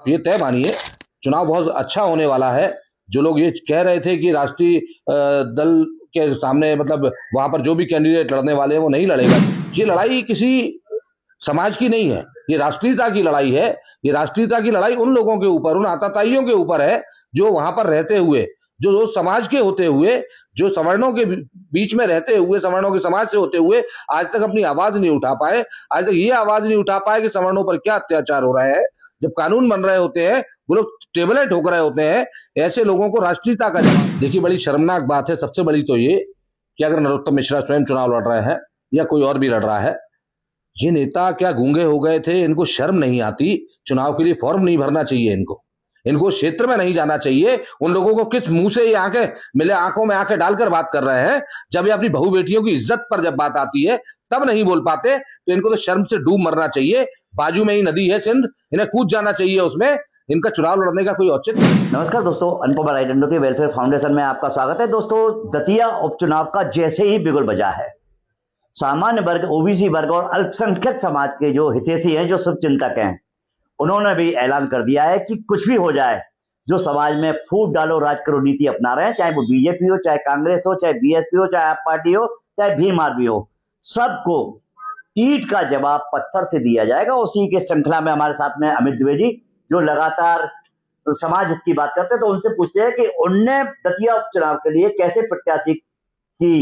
ये तय मानिए चुनाव बहुत अच्छा होने वाला है। जो लोग ये कह रहे थे कि राष्ट्रीय दल के सामने मतलब वहां पर जो भी कैंडिडेट लड़ने वाले हैं वो नहीं लड़ेगा, ये लड़ाई किसी समाज की नहीं है, ये राष्ट्रीयता की लड़ाई है। ये राष्ट्रीयता की लड़ाई उन लोगों के ऊपर, उन आताताइयों के ऊपर है जो वहां पर रहते हुए, जो समाज के होते हुए, जो सवर्णों के बीच में रहते हुए, सवर्णों के समाज से होते हुए आज तक अपनी आवाज नहीं उठा पाए, आज तक ये आवाज नहीं उठा पाए कि सवर्णों पर क्या अत्याचार हो रहा है। जब कानून बन रहे होते हैं, वो लोग टेबलें ठोक रहे होते हैं, ऐसे लोगों को राष्ट्रीयता का जवाब। देखिए, बड़ी शर्मनाक बात है सबसे बड़ी तो ये कि अगर नरोत्तम मिश्रा स्वयं चुनाव लड़ रहे हैं या कोई और भी लड़ रहा है, ये नेता क्या गूंगे हो गए थे? इनको शर्म नहीं आती? चुनाव के लिए फॉर्म नहीं भरना चाहिए इनको क्षेत्र में नहीं जाना चाहिए। उन लोगों को किस मुंह से ये आंखें मिले आंखों में आंखें डालकर बात कर रहे हैं? जब ये अपनी बहू बेटियों की इज्जत पर जब बात आती है तब नहीं बोल पाते, तो इनको तो शर्म से डूब मरना चाहिए। बाजू में ही नदी है सिंध, इन्हें कूद जाना चाहिए उसमें। इनका चुनाव लड़ने का कोई औचित्य नहीं। नमस्कार दोस्तों, अनुपमा राय दंडोती वेलफेयर फाउंडेशन में आपका स्वागत है। दोस्तों, दतिया उपचुनाव का जैसे ही बिगुल बजा है, सामान्य वर्ग, ओबीसी वर्ग और अल्पसंख्यक समाज के जो हितैषी हैं, जो शुभचिंतक हैं, उन्होंने भी ऐलान कर दिया है कि कुछ भी हो जाए, जो समाज में फूट डालो राज करो नीति अपना रहे हैं, चाहे वो बीजेपी हो, चाहे कांग्रेस हो, चाहे बीएसपी हो, चाहे आप पार्टी हो, चाहे भीम आर्मी हो, सबको ईंट का जवाब पत्थर से दिया जाएगा। उसी के श्रृंखला में हमारे साथ में अमित द्विवेदी, जो लगातार समाज हित की बात करते हैं, तो उनसे पूछते हैं कि उनने दतिया उपचुनाव के लिए कैसे प्रत्याशी की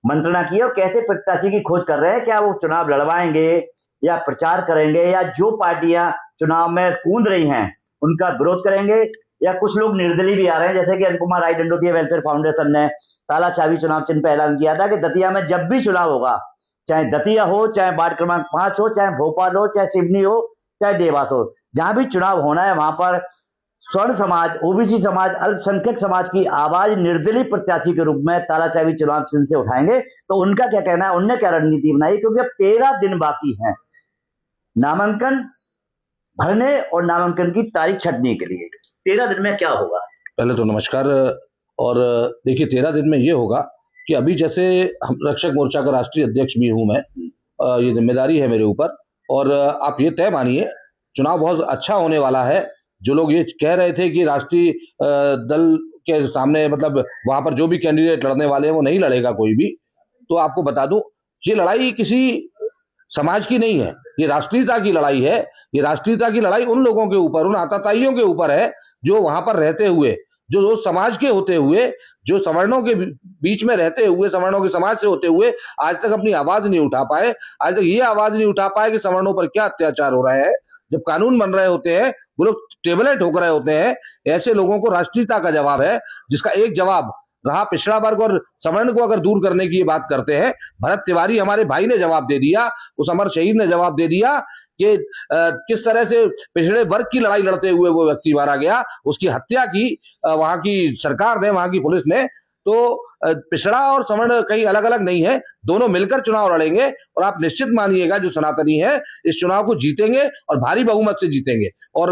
मंत्रणा की और कैसे प्रत्याशी की खोज कर रहे हैं। क्या वो चुनाव लड़वाएंगे या प्रचार करेंगे, या जो पार्टियां चुनाव में कूद रही हैं उनका विरोध करेंगे, या कुछ लोग निर्दलीय भी आ रहे हैं, जैसे कि अनुपमा राय दंडोती वेलफेयर फाउंडेशन ने ताला चाबी चुनाव चिन्ह पर ऐलान किया था कि दतिया में जब भी चुनाव होगा, चाहे दतिया हो, चाहे वार्ड क्रमांक 5 हो, चाहे भोपाल हो, चाहे सिवनी हो, चाहे देवास हो, जहां भी चुनाव होना है वहां पर स्वर्ण समाज, ओबीसी समाज, अल्पसंख्यक समाज की आवाज निर्दलीय प्रत्याशी के रूप में ताला चाबी चुनाव चिन्ह से उठाएंगे। तो उनका क्या कहना है, उनने क्या रणनीति बनाई, क्योंकि अब 13 दिन बाकी हैं नामांकन भरने और नामांकन की तारीख छटने के लिए। 13 दिन में क्या होगा? पहले तो नमस्कार। और देखिए, 13 दिन में ये होगा कि अभी जैसे हम रक्षक मोर्चा का राष्ट्रीय अध्यक्ष भी हूं मैं, ये जिम्मेदारी है मेरे ऊपर, और आप ये तय मानिए चुनाव बहुत अच्छा होने वाला है। जो लोग ये कह रहे थे कि राष्ट्रीय दल के सामने मतलब वहां पर जो भी कैंडिडेट लड़ने वाले हैं वो नहीं लड़ेगा कोई भी, तो आपको बता दूं ये लड़ाई किसी समाज की नहीं है, ये राष्ट्रीयता की लड़ाई है। ये राष्ट्रीयता की लड़ाई उन लोगों के ऊपर, उन आताताइयों के ऊपर है जो वहां पर रहते हुए, जो समाज के होते हुए, जो सवर्णों के बीच में रहते हुए, सवर्णों के समाज से होते हुए आज तक अपनी आवाज नहीं उठा पाए, आज तक ये आवाज नहीं उठा पाए कि सवर्णों पर क्या अत्याचार हो रहा है। जब कानून बन रहे होते हैं, वो लोग टेबलें ठोक रहे होते हैं, ऐसे लोगों को राष्ट्रीयता का जवाब है, जिसका एक जवाब रहा पिछड़ा वर्ग और सवर्ण को अगर दूर करने की ये बात करते हैं। भरत तिवारी हमारे भाई ने जवाब दे दिया, उस अमर शहीद ने जवाब दे दिया कि किस तरह से पिछड़े वर्ग की लड़ाई लड़ते हुए वो व्यक्ति मारा गया, उसकी हत्या की वहां की सरकार ने, वहां की पुलिस ने। तो पिछड़ा और सवर्ण कहीं अलग अलग नहीं है, दोनों मिलकर चुनाव लड़ेंगे और आप निश्चित मानिएगा जो सनातनी है इस चुनाव को जीतेंगे और भारी बहुमत से जीतेंगे। और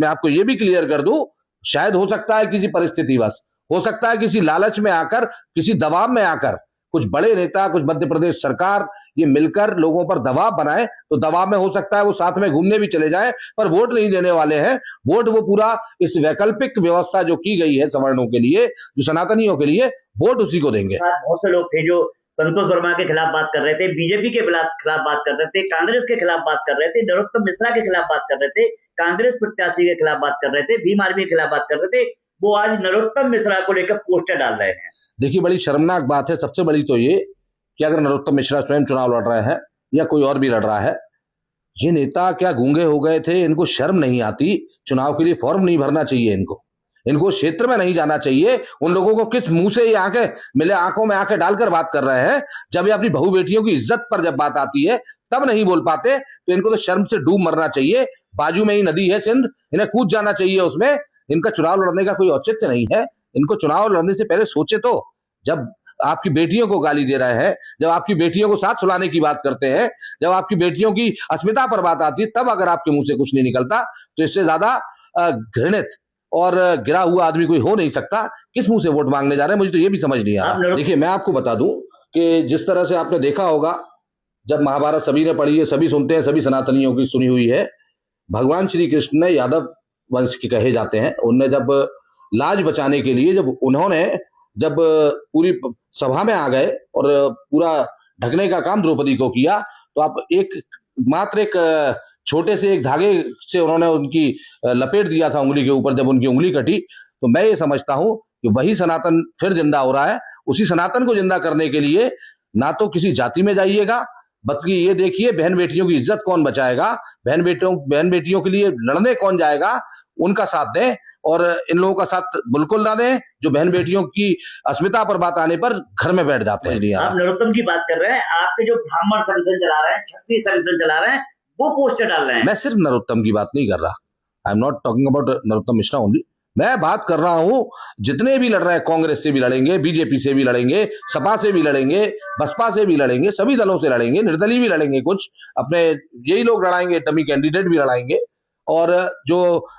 मैं आपको ये भी क्लियर कर दूं, शायद हो सकता है किसी परिस्थितिवश, हो सकता है किसी लालच में आकर, किसी दबाव में आकर कुछ बड़े नेता, कुछ मध्य प्रदेश सरकार ये मिलकर लोगों पर दबाव बनाए, तो दबाव में हो सकता है वो साथ में घूमने भी चले जाएं, पर वोट नहीं देने वाले हैं। वोट वो पूरा इस वैकल्पिक व्यवस्था जो की गई है सवर्णों के लिए, जो सनातनियों के लिए, वोट उसी को देंगे। बहुत से लोग थे जो संतोष वर्मा के खिलाफ बात कर रहे थे, बीजेपी के खिलाफ बात कर रहे थे, कांग्रेस के खिलाफ बात कर रहे थे, नरोत्तम मिश्रा के खिलाफ बात कर रहे थे, कांग्रेस प्रत्याशी के खिलाफ बात कर रहे थे, भीम आर्मी के खिलाफ बात कर रहे थे, वो आज नरोत्तम मिश्रा को लेकर पोस्टर डाल रहे हैं। देखिए, बड़ी शर्मनाक बात है सबसे बड़ी तो ये कि अगर नरोत्तम मिश्रा स्वयं चुनाव लड़ रहे हैं या कोई और भी लड़ रहा है, ये नेता क्या गूंगे हो गए थे? इनको शर्म नहीं आती? चुनाव के लिए फॉर्म नहीं भरना चाहिए इनको क्षेत्र में नहीं जाना चाहिए। उन लोगों को किस मुंह से ये आंखें मिले आंखों में आंखें डालकर बात कर रहे हैं? जब ये अपनी बहू बेटियों की इज्जत पर जब बात आती है तब नहीं बोल पाते, तो इनको तो शर्म से डूब मरना चाहिए। बाजू में ही नदी है सिंध, इन्हें कूद जाना चाहिए उसमें। इनका चुनाव लड़ने का कोई औचित्य नहीं है। इनको चुनाव लड़ने से पहले सोचे तो। जब आपकी बेटियों को गाली दे रहे हैं, जब आपकी बेटियों को साथ सुलाने की बात करते हैं, जब आपकी बेटियों की अस्मिता पर बात आती है, तब अगर आपके मुंह से कुछ नहीं निकलता, तो इससे ज्यादा घृणित और गिरा हुआ आदमी कोई हो नहीं सकता। किस मुंह से वोट मांगने जा रहे हैं, मुझे तो ये भी समझ नहीं आ रहा। देखिए, मैं आपको बता दूं कि जिस तरह से आपने देखा होगा, जब महाभारत सभी ने पढ़ी है, सभी सुनते हैं, सभी सनातनियों की सुनी हुई है, भगवान श्री कृष्ण ने यादव वंश के कहे जाते हैं, उनने जब लाज बचाने के लिए जब पूरी सभा में आ गए और पूरा ढकने का काम द्रौपदी को किया, तो आप मात्र एक छोटे से एक धागे से उन्होंने उनकी लपेट दिया था उंगली के ऊपर, जब उनकी उंगली कटी। तो मैं ये समझता हूं कि वही सनातन फिर जिंदा हो रहा है। उसी सनातन को जिंदा करने के लिए ना तो किसी जाति में जाइएगा, बल्कि ये देखिए बहन बेटियों की इज्जत कौन बचाएगा, बहन बेटियों के लिए लड़ने कौन जाएगा, उनका साथ दें। और इन लोगों का साथ बिल्कुल ना दें जो बहन बेटियों की अस्मिता पर बात आने पर घर में बैठ जाते हैं। आप नरोत्तम की बात कर रहे हैं, आपके जो ब्राह्मण संगठन चला रहे हैं, क्षत्रिय संगठन चला रहे हैं, वो पोस्टर डाल रहे हैं। मैं सिर्फ नरोत्तम की बात नहीं कर रहा, I am not talking about Narottam Mishra only. मैं बात कर रहा हूं जितने भी लड़ रहे हैं, कांग्रेस से भी लड़ेंगे, बीजेपी से भी लड़ेंगे, सपा से भी लड़ेंगे, बसपा से भी लड़ेंगे, सभी दलों से लड़ेंगे, निर्दलीय भी लड़ेंगे, कुछ अपने यही लोग लड़ाएंगे, डमी कैंडिडेट भी लड़ाएंगे। और जो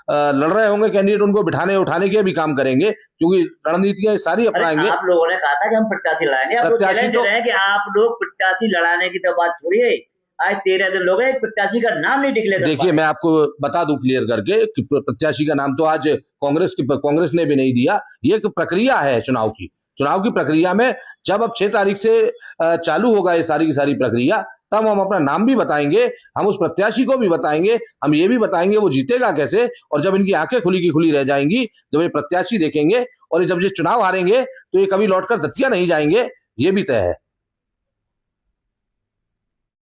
लड़ रहे होंगे कैंडिडेट, उनको बिठाने उठाने के भी काम करेंगे, क्योंकि रणनीतियां सारी अपनाएंगे। आप लोगों ने कहा था कि हम प्रत्याशी लड़ाएंगे, आप लोग चैलेंज दे रहे हैं कि आप लोग प्रत्याशी लड़ाने की तो बात छोड़िए, आज 13 दिन लोग एक प्रत्याशी का नाम नहीं डिक्लेयर। देखिए मैं आपको बता दूं क्लियर करके कि प्रत्याशी का नाम तो आज कांग्रेस ने भी नहीं दिया। ये एक प्रक्रिया है चुनाव की प्रक्रिया में, जब अब 6 तारीख से चालू होगा ये सारी की सारी प्रक्रिया, तब हम अपना नाम भी बताएंगे, हम उस प्रत्याशी को भी बताएंगे, हम ये भी बताएंगे वो जीतेगा कैसे। और जब इनकी आंखें खुली की खुली रह जाएंगी, जब ये प्रत्याशी देखेंगे और जब ये चुनाव हारेंगे, तो ये कभी लौटकर दतिया नहीं जाएंगे, ये भी तय है।